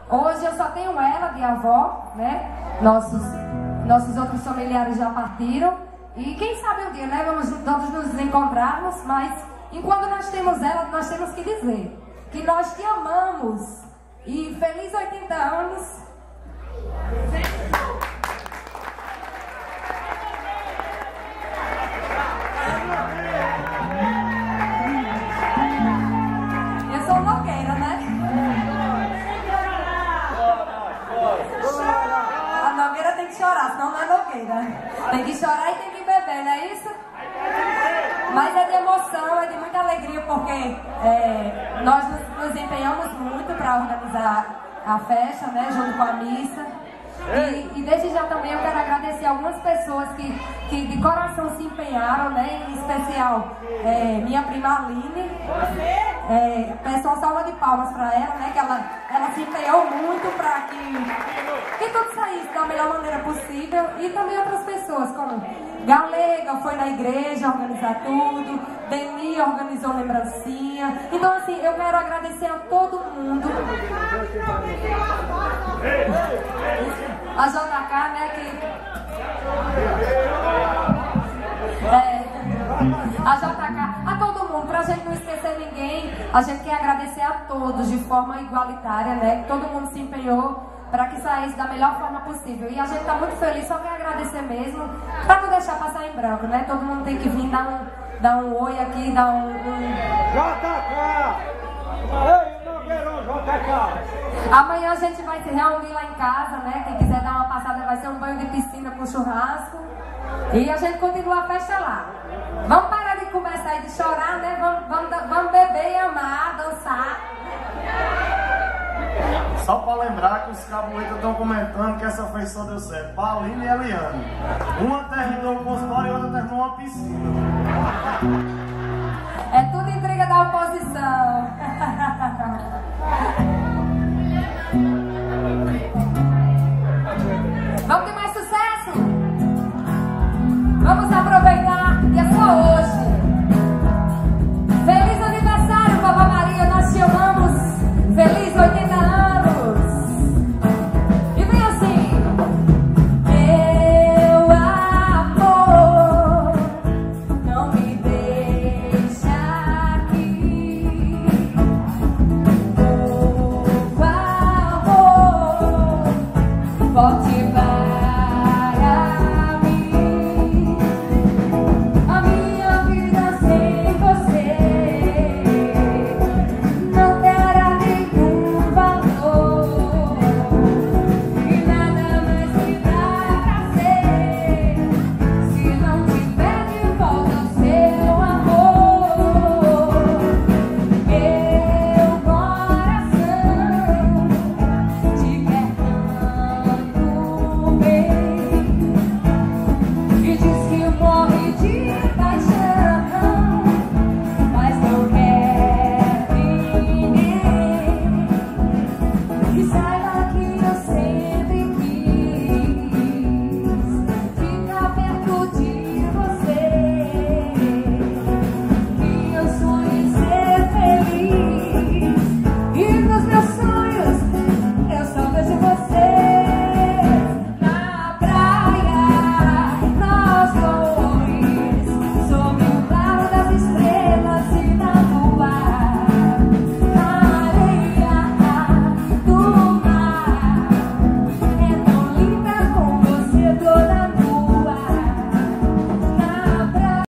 Hoje eu só tenho ela de avó, né? Nossos outros familiares já partiram. E quem sabe um dia, né? Vamos todos nos encontrarmos, mas enquanto nós temos ela, nós temos que dizer que nós te amamos. E feliz 80 anos. Eu sou blogueira, né? A blogueira tem que chorar, senão não é blogueira. Tem que chorar e tem que beber, não é isso? Mas é de emoção, é de muita alegria, porque nós nos empenhamos muito para organizar a festa, né, junto com a missa. E desde já também eu quero agradecer algumas pessoas que de coração se empenharam, né, em especial minha prima Aline. Peço uma salva de palmas para ela, né, que ela se empenhou muito para que tudo saísse da melhor maneira possível. E também outras pessoas, como Galega foi na igreja organizar tudo, Deni organizou lembrancinha. Então assim, eu quero agradecer a todo mundo. A JK, né, a JK, a todo mundo, pra gente não esquecer ninguém, a gente quer agradecer a todos de forma igualitária, né, que todo mundo se empenhou para que saísse da melhor forma possível. E a gente tá muito feliz, só quer agradecer mesmo, pra não deixar passar em branco, né, todo mundo tem que vir dar um oi aqui, dar um... JK! Ei, JK! Amanhã a gente vai se reunir lá em casa, né? Quem quiser dar uma passada vai ser um banho de piscina com churrasco. E a gente continua a festa lá. Vamos parar de conversar e de chorar, né? Vamos beber e amar, dançar. Só para lembrar que os cabuetas estão comentando que essa feição deu certo. Paulina e Eliane. Uma terminou com os pares e outra terminou uma piscina. É tudo intriga da oposição. Vamos ter mais sucesso? Vamos aproveitar que é só hoje. Feliz aniversário, Vovó Maria, nós te amamos. Feliz 80 anos. E vem assim. Meu amor, não me deixa aqui. Por favor, volte para mim. A minha vida sem você não terá nenhum valor. E nada mais me dá prazer se não tiver de volta o seu amor. Meu coração te quer tanto bem e diz que morre de paixão, mas não quer ninguém. E sai